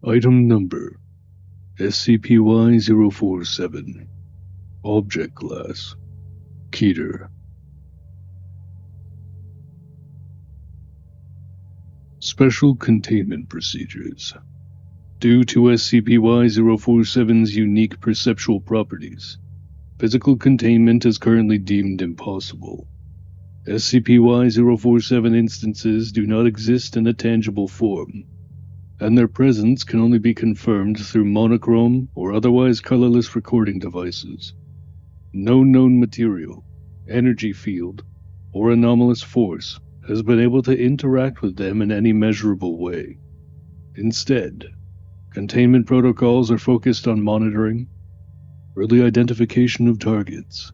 Item Number SCP-Y-047 Object Class Keter. Special Containment Procedures. Due to SCP-Y-047's unique perceptual properties, physical containment is currently deemed impossible. SCP-Y-047 instances do not exist in a tangible form, and their presence can only be confirmed through monochrome or otherwise colorless recording devices. No known material, energy field, or anomalous force has been able to interact with them in any measurable way. Instead, containment protocols are focused on monitoring, early identification of targets,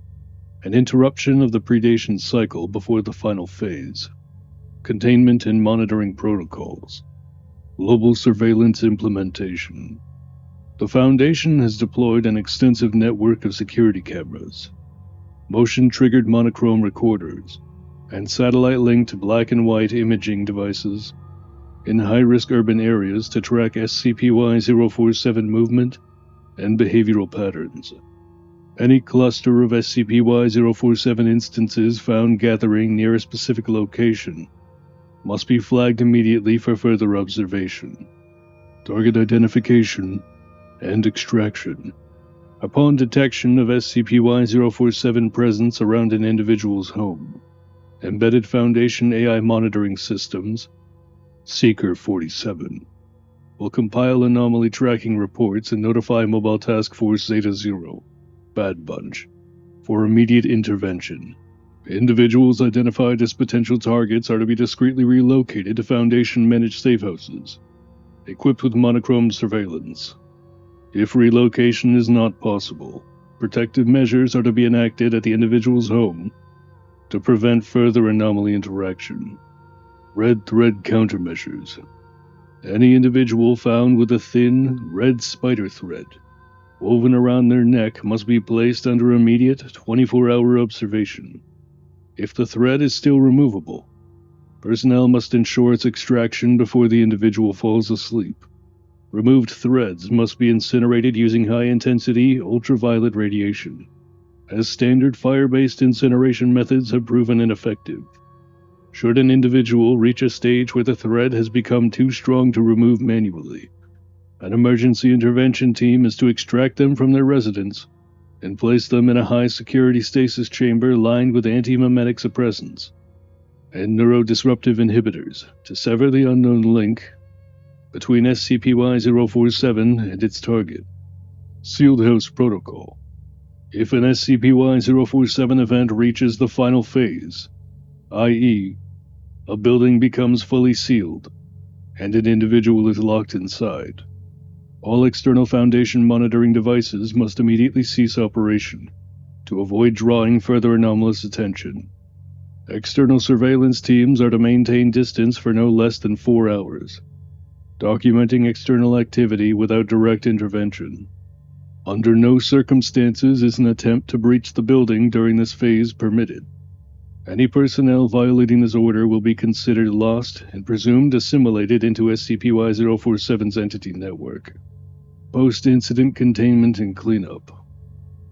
and interruption of the predation cycle before the final phase. Containment and monitoring protocols. Global surveillance implementation. The Foundation has deployed an extensive network of security cameras, motion-triggered monochrome recorders, and satellite-linked black and white imaging devices in high-risk urban areas to track SCP-Y-047 movement and behavioral patterns. Any cluster of SCP-Y-047 instances found gathering near a specific location must be flagged immediately for further observation, target identification, and extraction. Upon detection of SCP-Y-047 presence around an individual's home, embedded Foundation AI monitoring systems, Seeker-47, will compile anomaly tracking reports and notify Mobile Task Force Zeta-0, Bad Bunch, for immediate intervention. Individuals identified as potential targets are to be discreetly relocated to Foundation-managed safe houses, equipped with monochrome surveillance. If relocation is not possible, protective measures are to be enacted at the individual's home to prevent further anomaly interaction. Red thread countermeasures. Any individual found with a thin, red spider thread woven around their neck must be placed under immediate 24-hour observation. If the thread is still removable, personnel must ensure its extraction before the individual falls asleep. Removed threads must be incinerated using high-intensity ultraviolet radiation, as standard fire-based incineration methods have proven ineffective. Should an individual reach a stage where the thread has become too strong to remove manually, an emergency intervention team is to extract them from their residence and place them in a high-security stasis chamber lined with anti-memetic suppressants and neurodisruptive inhibitors to sever the unknown link between SCP-Y-047 and its target. Sealed House Protocol. If an SCP-Y-047 event reaches the final phase, i.e., a building becomes fully sealed and an individual is locked inside, all external Foundation monitoring devices must immediately cease operation to avoid drawing further anomalous attention. External surveillance teams are to maintain distance for no less than 4 hours, documenting external activity without direct intervention. Under no circumstances is an attempt to breach the building during this phase permitted. Any personnel violating this order will be considered lost and presumed assimilated into SCP-Y-047's entity network. Post-incident containment and cleanup.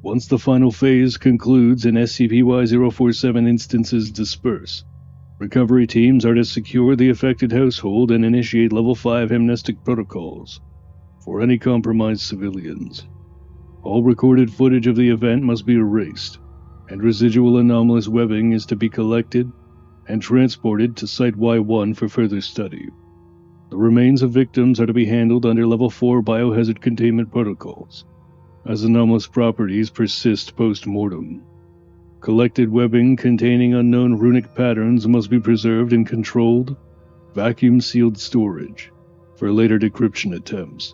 Once the final phase concludes and SCP-Y-047 instances disperse, recovery teams are to secure the affected household and initiate Level 5 amnestic protocols for any compromised civilians. All recorded footage of the event must be erased, and residual anomalous webbing is to be collected and transported to Site Y1 for further study. The remains of victims are to be handled under Level 4 biohazard containment protocols, as anomalous properties persist post-mortem. Collected webbing containing unknown runic patterns must be preserved in controlled, vacuum-sealed storage for later decryption attempts.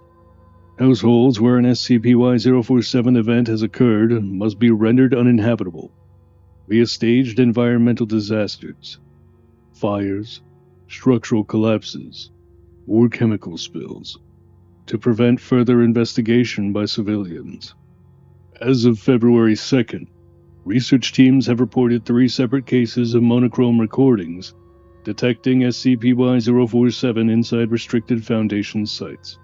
Households where an SCP-Y-047 event has occurred must be rendered uninhabitable via staged environmental disasters, fires, structural collapses, or chemical spills, to prevent further investigation by civilians. As of February 2nd, research teams have reported 3 separate cases of monochrome recordings detecting SCP-Y-047 inside restricted Foundation sites.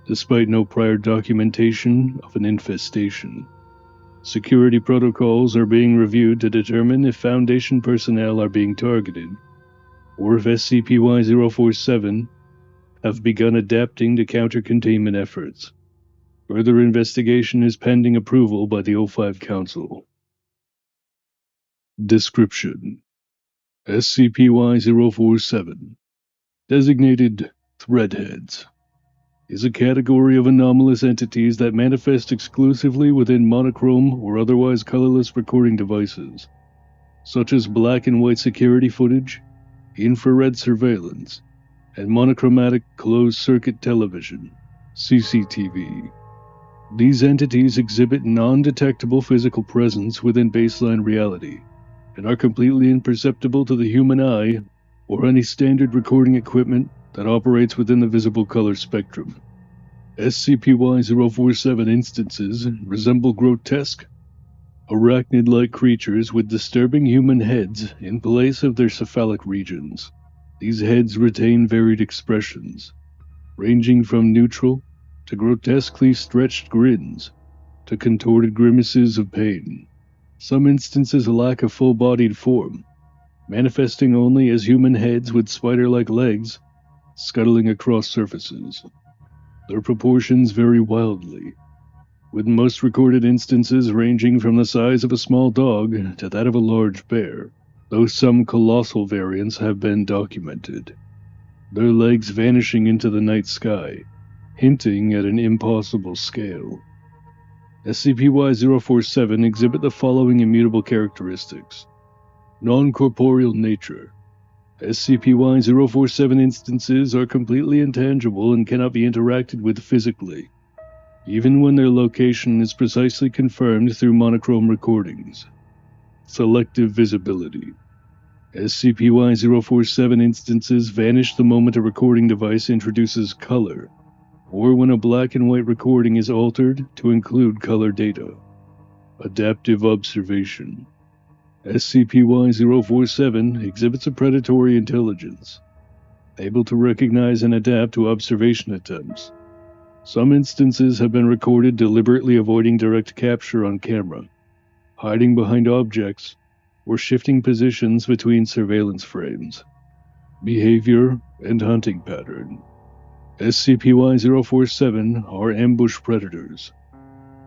despite no prior documentation of an infestation. Security protocols are being reviewed to determine if Foundation personnel are being targeted, or if SCP-Y-047 have begun adapting to counter containment efforts. Further investigation is pending approval by the O5 Council. Description: SCP-Y-047, designated Threadheads, is a category of anomalous entities that manifest exclusively within monochrome or otherwise colorless recording devices, such as black and white security footage, infrared surveillance, and monochromatic closed-circuit television, CCTV. These entities exhibit non-detectable physical presence within baseline reality, and are completely imperceptible to the human eye or any standard recording equipment that operates within the visible color spectrum. SCP-Y-047 instances resemble grotesque, arachnid-like creatures with disturbing human heads in place of their cephalic regions. These heads retain varied expressions, ranging from neutral to grotesquely stretched grins to contorted grimaces of pain. Some instances lack a full-bodied form, manifesting only as human heads with spider-like legs scuttling across surfaces. Their proportions vary wildly, with most recorded instances ranging from the size of a small dog to that of a large bear, though some colossal variants have been documented, their legs vanishing into the night sky, hinting at an impossible scale. SCP-Y-047 exhibit the following immutable characteristics. Non-corporeal nature. SCP-Y-047 instances are completely intangible and cannot be interacted with physically, even when their location is precisely confirmed through monochrome recordings. Selective visibility. SCP-Y-047 instances vanish the moment a recording device introduces color, or when a black and white recording is altered to include color data. Adaptive observation. SCP-Y-047 exhibits a predatory intelligence, able to recognize and adapt to observation attempts. Some instances have been recorded deliberately avoiding direct capture on camera, hiding behind objects, or shifting positions between surveillance frames. Behavior and hunting pattern. SCP-Y-047 are ambush predators,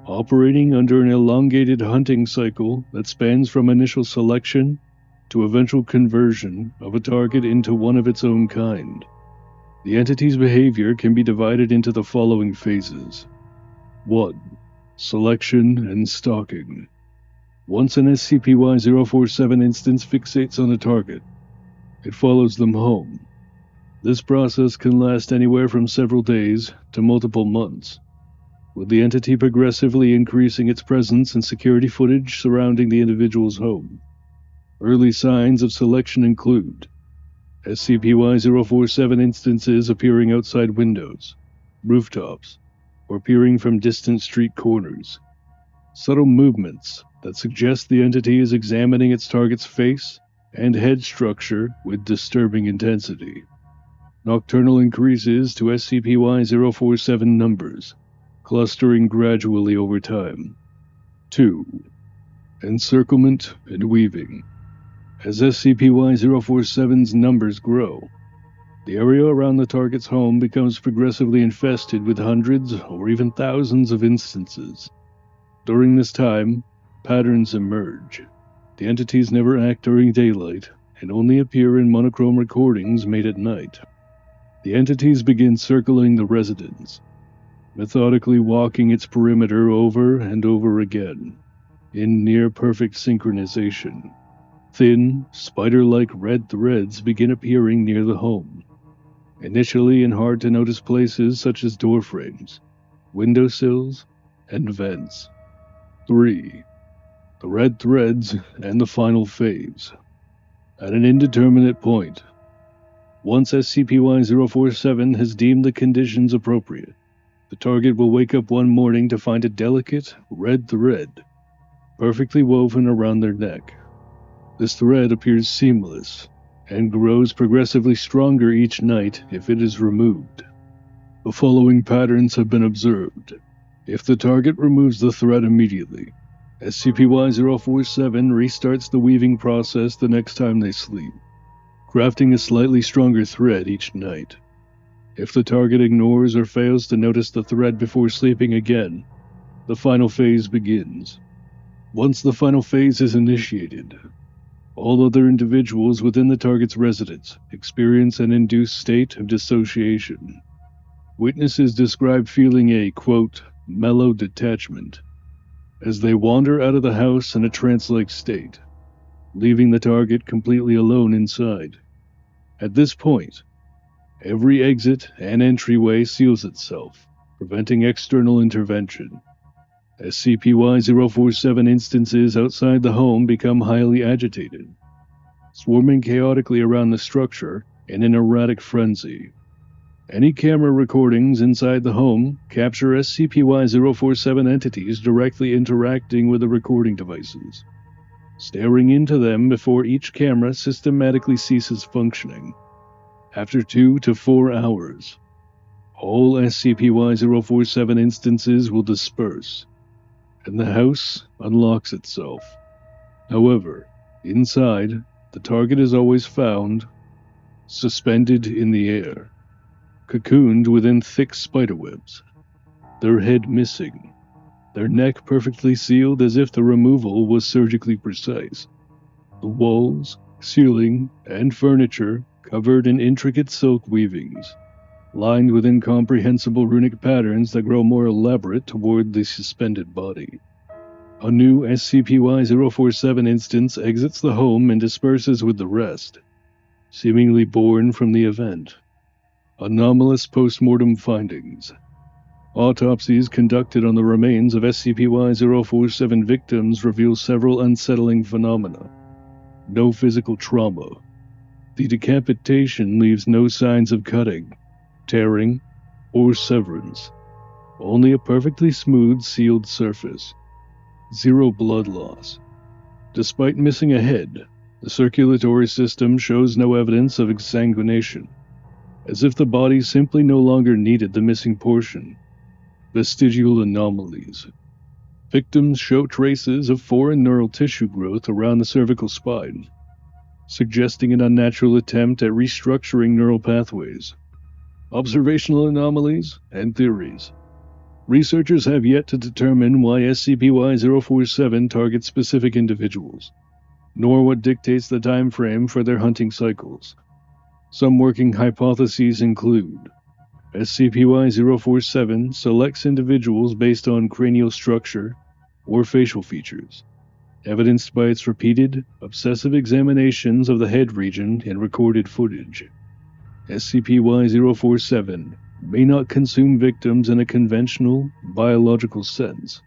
operating under an elongated hunting cycle that spans from initial selection to eventual conversion of a target into one of its own kind. The entity's behavior can be divided into the following phases. 1. Selection and stalking. Once an SCP-Y-047 instance fixates on a target, it follows them home. This process can last anywhere from several days to multiple months, with the entity progressively increasing its presence and security footage surrounding the individual's home. Early signs of selection include SCP-Y-047 instances appearing outside windows, rooftops, or peering from distant street corners. Subtle movements that suggest the entity is examining its target's face and head structure with disturbing intensity. Nocturnal increases to SCP-Y-047 numbers, clustering gradually over time. 2. Encirclement and Weaving. As SCP-Y-047's numbers grow, the area around the target's home becomes progressively infested with hundreds or even thousands of instances. During this time, patterns emerge. The entities never act during daylight and only appear in monochrome recordings made at night. The entities begin circling the residence, methodically walking its perimeter over and over again, in near-perfect synchronization. Thin, spider-like red threads begin appearing near the home, initially in hard-to-notice places such as door frames, windowsills, and vents. 3. The red threads and the final phase. At an indeterminate point, once SCP-Y-047 has deemed the conditions appropriate, the target will wake up one morning to find a delicate, red thread, perfectly woven around their neck. This thread appears seamless, and grows progressively stronger each night if it is removed. The following patterns have been observed. If the target removes the threat immediately, SCP-Y-047 restarts the weaving process the next time they sleep, crafting a slightly stronger thread each night. If the target ignores or fails to notice the thread before sleeping again, the final phase begins. Once the final phase is initiated, all other individuals within the target's residence experience an induced state of dissociation. Witnesses describe feeling a, quote, mellow detachment as they wander out of the house in a trance-like state, leaving the target completely alone inside. At this point, every exit and entryway seals itself, preventing external intervention. SCP-Y-047 instances outside the home become highly agitated, swarming chaotically around the structure in an erratic frenzy. Any camera recordings inside the home capture SCP-Y-047 entities directly interacting with the recording devices, staring into them before each camera systematically ceases functioning. After 2 to 4 hours, all SCP-Y-047 instances will disperse, and the house unlocks itself. However, inside, the target is always found, suspended in the air, cocooned within thick spiderwebs, their head missing, their neck perfectly sealed as if the removal was surgically precise. The walls, ceiling, and furniture covered in intricate silk weavings, lined with incomprehensible runic patterns that grow more elaborate toward the suspended body. A new SCP-Y-047 instance exits the home and disperses with the rest, seemingly born from the event. Anomalous postmortem findings. Autopsies conducted on the remains of SCP-Y-047 victims reveal several unsettling phenomena. No physical trauma. The decapitation leaves no signs of cutting, tearing, or severance. Only a perfectly smooth, sealed surface. Zero blood loss. Despite missing a head, the circulatory system shows no evidence of exsanguination, as if the body simply no longer needed the missing portion. Vestigial anomalies. Victims show traces of foreign neural tissue growth around the cervical spine, suggesting an unnatural attempt at restructuring neural pathways. Observational anomalies and theories. Researchers have yet to determine why SCP-Y-047 targets specific individuals, nor what dictates the time frame for their hunting cycles. Some working hypotheses include SCP-Y-047 selects individuals based on cranial structure or facial features, evidenced by its repeated, obsessive examinations of the head region in recorded footage. SCP-Y-047 may not consume victims in a conventional, biological sense.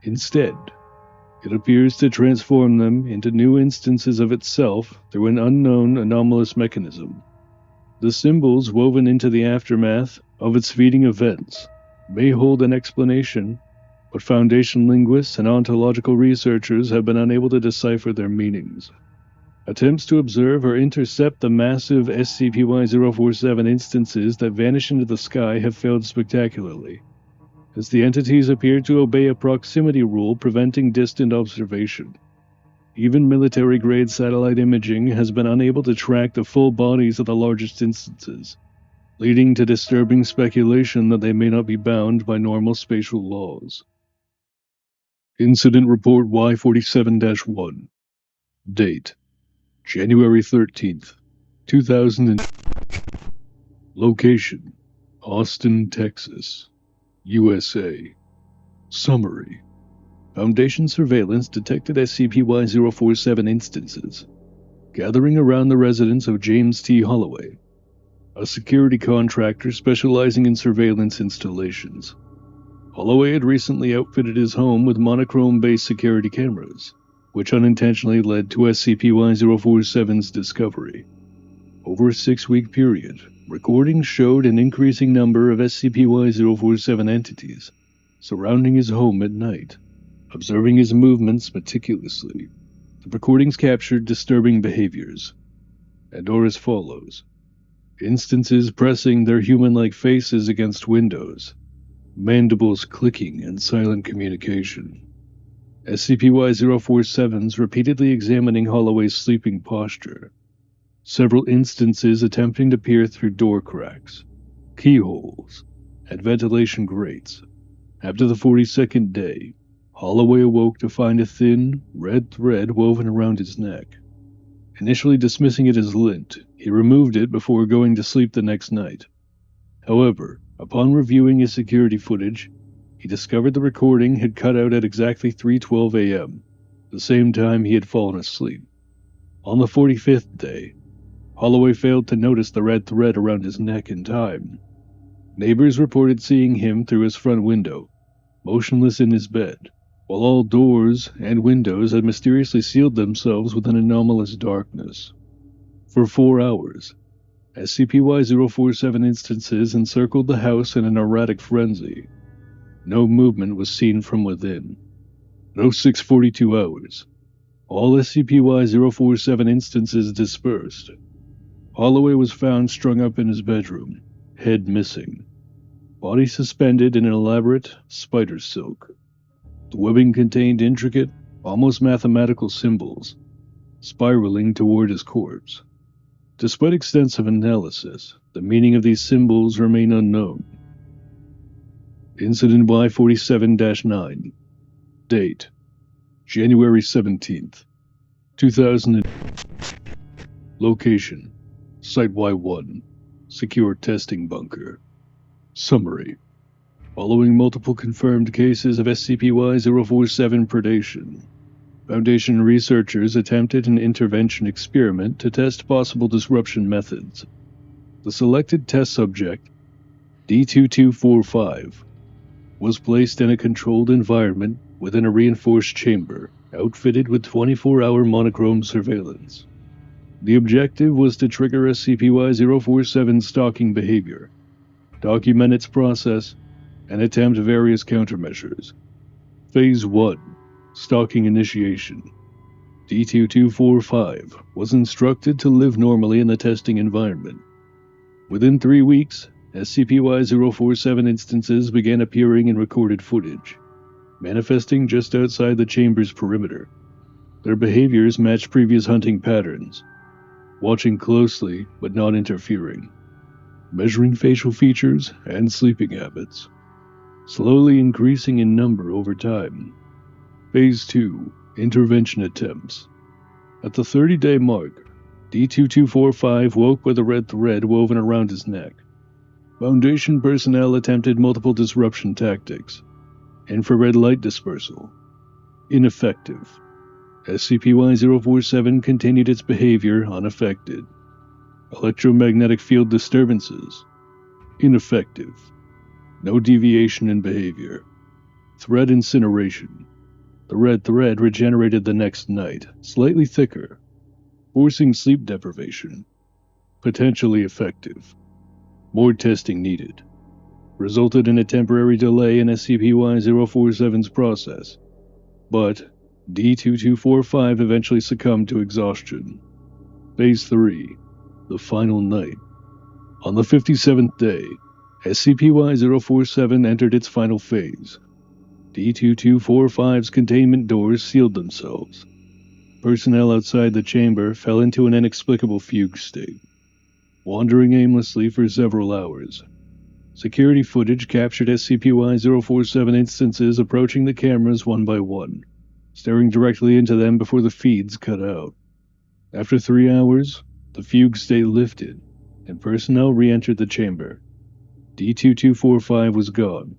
Instead, it appears to transform them into new instances of itself through an unknown anomalous mechanism. The symbols woven into the aftermath of its feeding events may hold an explanation, but Foundation linguists and ontological researchers have been unable to decipher their meanings. Attempts to observe or intercept the massive SCP-Y-047 instances that vanish into the sky have failed spectacularly, as the entities appear to obey a proximity rule preventing distant observation. Even military-grade satellite imaging has been unable to track the full bodies of the largest instances, leading to disturbing speculation that they may not be bound by normal spatial laws. Incident Report Y-47-1. Date: January 13th, 2000. Location: Austin, Texas, USA. Summary: Foundation surveillance detected SCP-Y-047 instances, gathering around the residence of James T. Holloway, a security contractor specializing in surveillance installations. Holloway had recently outfitted his home with monochrome-based security cameras, which unintentionally led to SCP-Y-047's discovery. Over a 6-week period, recordings showed an increasing number of SCP-Y-047 entities surrounding his home at night, observing his movements meticulously. The recordings captured disturbing behaviors, and are as follows. Instances pressing their human-like faces against windows, mandibles clicking and silent communication. SCP-Y-047s repeatedly examining Holloway's sleeping posture. Several instances attempting to peer through door cracks, keyholes, and ventilation grates. After the 42nd day, Holloway awoke to find a thin, red thread woven around his neck. Initially dismissing it as lint, he removed it before going to sleep the next night. However, upon reviewing his security footage, he discovered the recording had cut out at exactly 3:12 a.m., the same time he had fallen asleep. On the 45th day, Holloway failed to notice the red thread around his neck in time. Neighbors reported seeing him through his front window, motionless in his bed, while all doors and windows had mysteriously sealed themselves with an anomalous darkness. For 4 hours, SCP-Y-047 instances encircled the house in an erratic frenzy. No movement was seen from within. At 06:42 hours, all SCP-Y-047 instances dispersed. Holloway was found strung up in his bedroom, head missing, body suspended in an elaborate spider silk. The webbing contained intricate, almost mathematical symbols, spiraling toward his corpse. Despite extensive analysis, the meaning of these symbols remain unknown. Incident Y-47-9. Date: January 17th, 2000. Location: Site Y-1, Secure Testing Bunker. Summary: Following multiple confirmed cases of SCP-Y-047 predation, Foundation researchers attempted an intervention experiment to test possible disruption methods. The selected test subject, D-2245, was placed in a controlled environment within a reinforced chamber, outfitted with 24-hour monochrome surveillance. The objective was to trigger SCP-Y-047's stalking behavior, document its process, and attempt various countermeasures. Phase 1. Stalking Initiation. D-2245 was instructed to live normally in the testing environment. Within 3 weeks, SCP-Y-047 instances began appearing in recorded footage, manifesting just outside the chamber's perimeter. Their behaviors matched previous hunting patterns, watching closely but not interfering, measuring facial features and sleeping habits, slowly increasing in number over time. Phase 2. Intervention Attempts. At the 30-day mark, D-2245 woke with a red thread woven around his neck. Foundation personnel attempted multiple disruption tactics. Infrared light dispersal. Ineffective. SCP-Y-047 continued its behavior unaffected. Electromagnetic field disturbances. Ineffective. No deviation in behavior. Thread incineration. The red thread regenerated the next night, slightly thicker, forcing sleep deprivation. Potentially effective. More testing needed. Resulted in a temporary delay in SCP-Y-047's process, but D-2245 eventually succumbed to exhaustion. Phase 3. The Final Night. On the 57th day, SCP-Y-047 entered its final phase. D-2245's containment doors sealed themselves. Personnel outside the chamber fell into an inexplicable fugue state, wandering aimlessly for several hours. Security footage captured SCP-Y-047 instances approaching the cameras one by one, staring directly into them before the feeds cut out. After 3 hours, the fugue state lifted, and personnel re-entered the chamber. D-2245 was gone.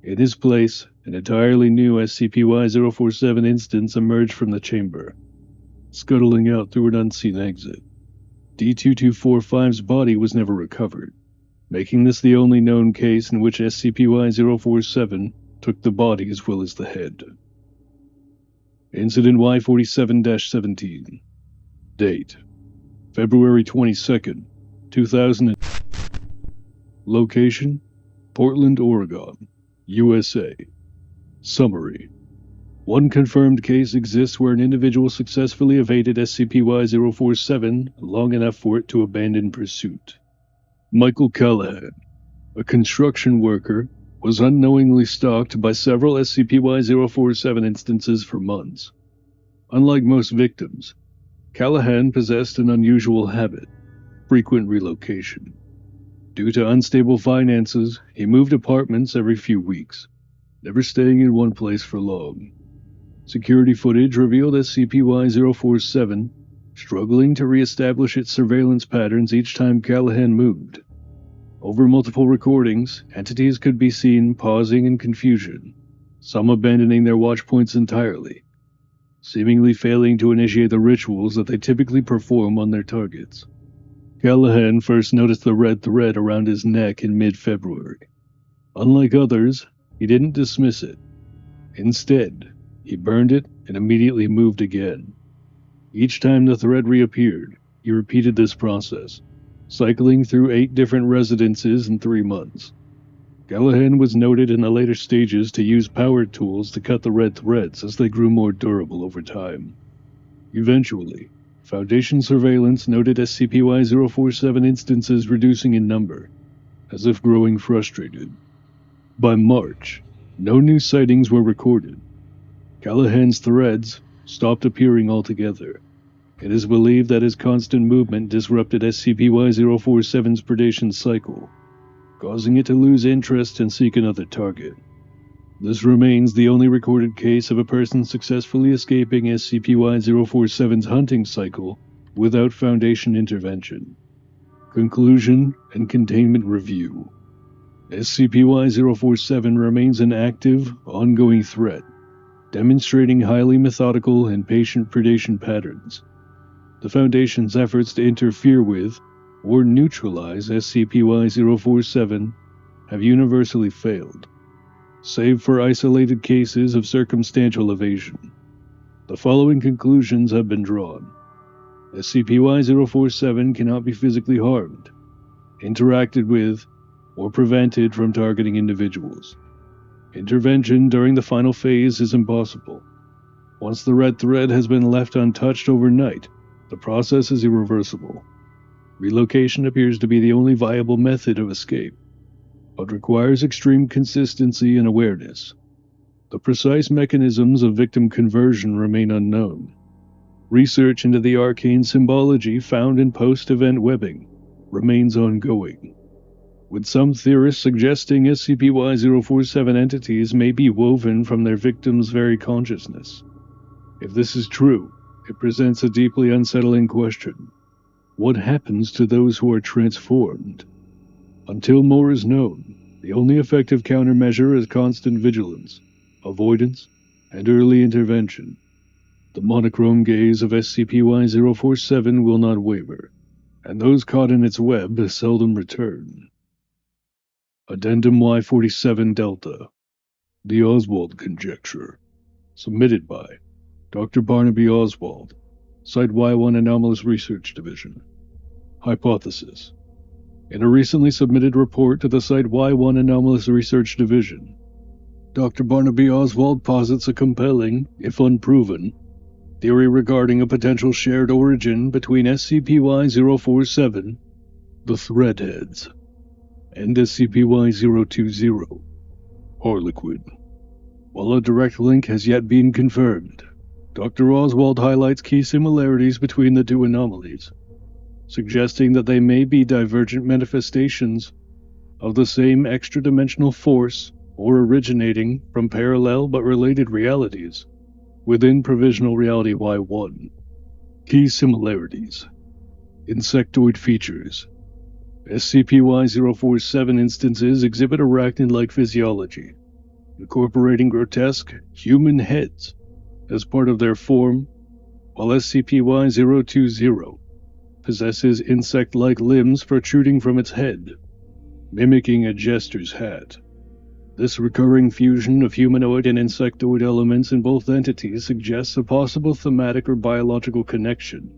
In his place, an entirely new SCP-Y-047 instance emerged from the chamber, scuttling out through an unseen exit. D-2245's body was never recovered, making this the only known case in which SCP-Y-047 took the body as well as the head. Incident Y-47-17. Date: February 22nd, 2000. Location: Portland, Oregon, USA. Summary: One confirmed case exists where an individual successfully evaded SCP-Y-047 long enough for it to abandon pursuit. Michael Callahan, a construction worker, was unknowingly stalked by several SCP-Y-047 instances for months. Unlike most victims, Callahan possessed an unusual habit: frequent relocation. Due to unstable finances, he moved apartments every few weeks, never staying in one place for long. Security footage revealed SCP-Y-047 struggling to re-establish its surveillance patterns each time Callahan moved. Over multiple recordings, entities could be seen pausing in confusion, some abandoning their watchpoints entirely, seemingly failing to initiate the rituals that they typically perform on their targets. Callahan first noticed the red thread around his neck in mid-February. Unlike others, he didn't dismiss it. Instead, he burned it and immediately moved again. Each time the thread reappeared, he repeated this process, cycling through 8 different residences in 3 months. Callahan was noted in the later stages to use power tools to cut the red threads as they grew more durable over time. Eventually, Foundation surveillance noted SCP-Y-047 instances reducing in number, as if growing frustrated. By March, no new sightings were recorded. Callahan's threads stopped appearing altogether. It is believed that his constant movement disrupted SCP-Y-047's predation cycle, causing it to lose interest and seek another target. This remains the only recorded case of a person successfully escaping SCP-Y-047's hunting cycle without Foundation intervention. Conclusion and Containment Review. SCP-Y-047 remains an active, ongoing threat, demonstrating highly methodical and patient predation patterns. The Foundation's efforts to interfere with or neutralize SCP-Y-047 have universally failed, save for isolated cases of circumstantial evasion. The following conclusions have been drawn. SCP-Y-047 cannot be physically harmed, interacted with, or prevented from targeting individuals. Intervention during the final phase is impossible. Once the red thread has been left untouched overnight, the process is irreversible. Relocation appears to be the only viable method of escape, but requires extreme consistency and awareness. The precise mechanisms of victim conversion remain unknown. Research into the arcane symbology found in post-event webbing remains ongoing, with some theorists suggesting SCP-Y-047 entities may be woven from their victims' very consciousness. If this is true, it presents a deeply unsettling question. What happens to those who are transformed? Until more is known, the only effective countermeasure is constant vigilance, avoidance, and early intervention. The monochrome gaze of SCP-Y-047 will not waver, and those caught in its web seldom return. Addendum Y-47 Delta. The Oswald Conjecture. Submitted by Dr. Barnaby Oswald, Site Y1 Anomalous Research Division. Hypothesis. In a recently submitted report to the Site Y1 Anomalous Research Division, Dr. Barnaby Oswald posits a compelling, if unproven, theory regarding a potential shared origin between SCP-Y-047, the Threadheads, and SCP-Y-020, Harlequin. While a direct link has yet been confirmed, Dr. Oswald highlights key similarities between the two anomalies, suggesting that they may be divergent manifestations of the same extra-dimensional force or originating from parallel but related realities within Provisional Reality-Y-1. Key similarities. Insectoid features. SCP-Y-047 instances exhibit arachnid-like physiology, incorporating grotesque human heads as part of their form, while SCP-Y-020 possesses insect-like limbs protruding from its head, mimicking a jester's hat. This recurring fusion of humanoid and insectoid elements in both entities suggests a possible thematic or biological connection,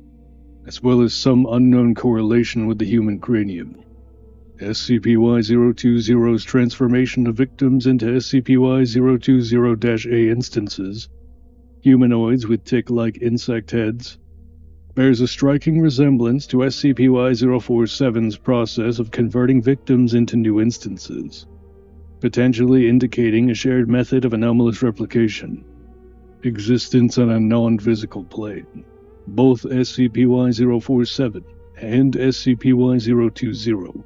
as well as some unknown correlation with the human cranium. SCP-Y-020's transformation of victims into SCP-Y-020-A instances, humanoids with tick-like insect heads, bears a striking resemblance to SCP-Y-047's process of converting victims into new instances, potentially indicating a shared method of anomalous replication. Existence on a non-physical plane. Both SCP-Y-047 and SCP-Y-020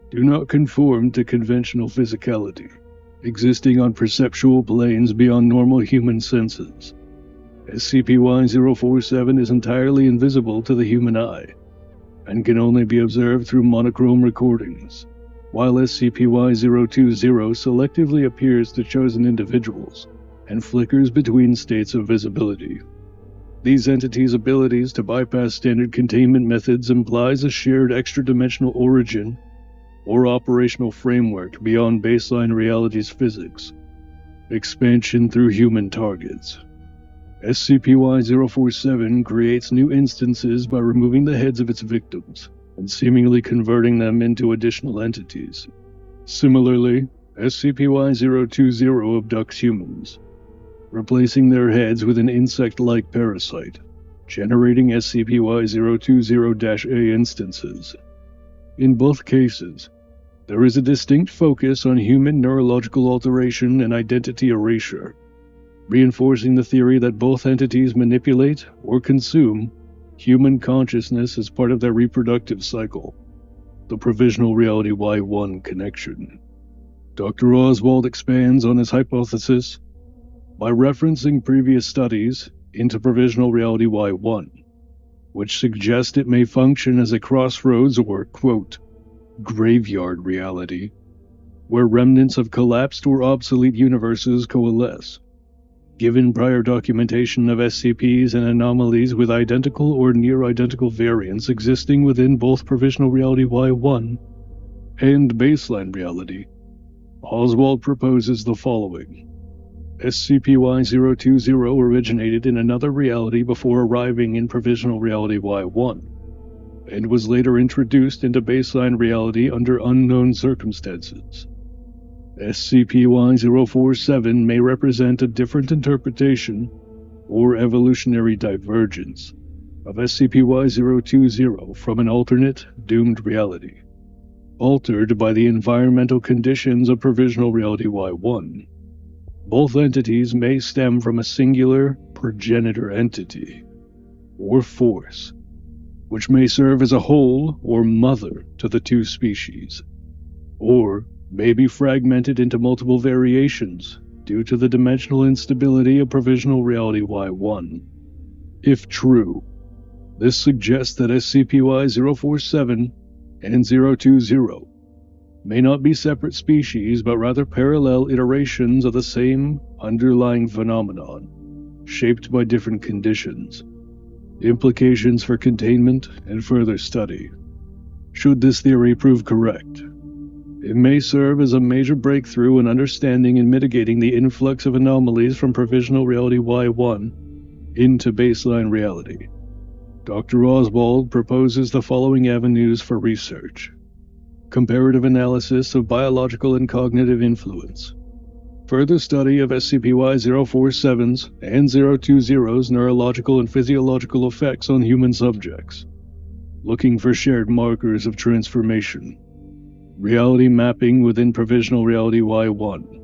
do not conform to conventional physicality, existing on perceptual planes beyond normal human senses. SCP-Y-047 is entirely invisible to the human eye, and can only be observed through monochrome recordings, while SCP-Y-020 selectively appears to chosen individuals and flickers between states of visibility. These entities' abilities to bypass standard containment methods implies a shared extra-dimensional origin or operational framework beyond baseline reality's physics. Expansion through human targets. SCP-Y-047 creates new instances by removing the heads of its victims and seemingly converting them into additional entities. Similarly, SCP-Y-020 abducts humans, replacing their heads with an insect-like parasite, generating SCP-Y-020-A instances. In both cases, there is a distinct focus on human neurological alteration and identity erasure, reinforcing the theory that both entities manipulate or consume human consciousness as part of their reproductive cycle. The Provisional Reality-Y-1 connection. Dr. Oswald expands on his hypothesis by referencing previous studies into Provisional Reality-Y-1, which suggest it may function as a crossroads or, quote, graveyard reality, where remnants of collapsed or obsolete universes coalesce. Given prior documentation of SCPs and anomalies with identical or near-identical variants existing within both Provisional Reality-Y-1 and baseline reality, Oswald proposes the following. SCP-Y-020 originated in another reality before arriving in Provisional Reality-Y-1, and was later introduced into baseline reality under unknown circumstances. SCP-Y-047 may represent a different interpretation or evolutionary divergence of SCP-Y-020 from an alternate, doomed reality, altered by the environmental conditions of Provisional Reality-Y-1. Both entities may stem from a singular progenitor entity, or force, which may serve as a whole or mother to the two species, or may be fragmented into multiple variations due to the dimensional instability of Provisional Reality-Y-1. If true, this suggests that SCP-Y-047 and 020 may not be separate species but rather parallel iterations of the same underlying phenomenon, shaped by different conditions. Implications for containment and further study. Should this theory prove correct, it may serve as a major breakthrough in understanding and mitigating the influx of anomalies from Provisional Reality-Y-1 into baseline reality. Dr. Oswald proposes the following avenues for research. Comparative analysis of biological and cognitive influence. Further study of SCP-Y-047's and 020's neurological and physiological effects on human subjects. Looking for shared markers of transformation. Reality mapping within Provisional Reality-Y-1.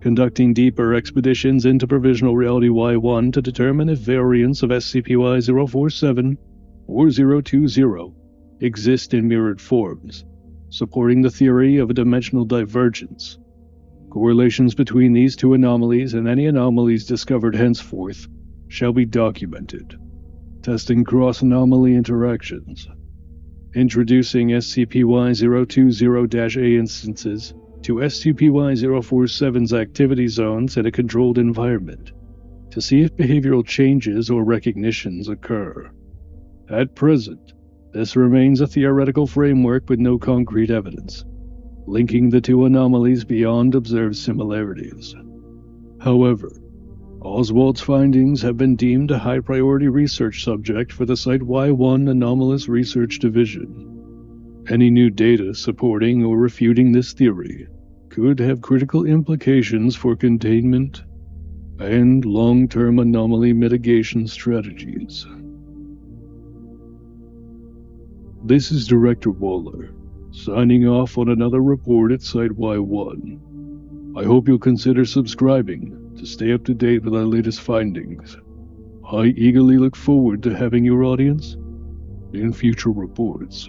Conducting deeper expeditions into Provisional Reality-Y-1 to determine if variants of SCP-Y-047 or 020 exist in mirrored forms, supporting the theory of a dimensional divergence. Correlations between these two anomalies and any anomalies discovered henceforth shall be documented. Testing cross-anomaly interactions. Introducing SCP-Y-020-A instances to SCP-Y-047's activity zones in a controlled environment to see if behavioral changes or recognitions occur. At present, this remains a theoretical framework with no concrete evidence, linking the two anomalies beyond observed similarities. However, Oswald's findings have been deemed a high-priority research subject for the Site-Y1 Anomalous Research Division. Any new data supporting or refuting this theory could have critical implications for containment and long-term anomaly mitigation strategies. This is Director Waller, signing off on another report at Site Y1. I hope you'll consider subscribing to stay up to date with our latest findings. I eagerly look forward to having your audience in future reports.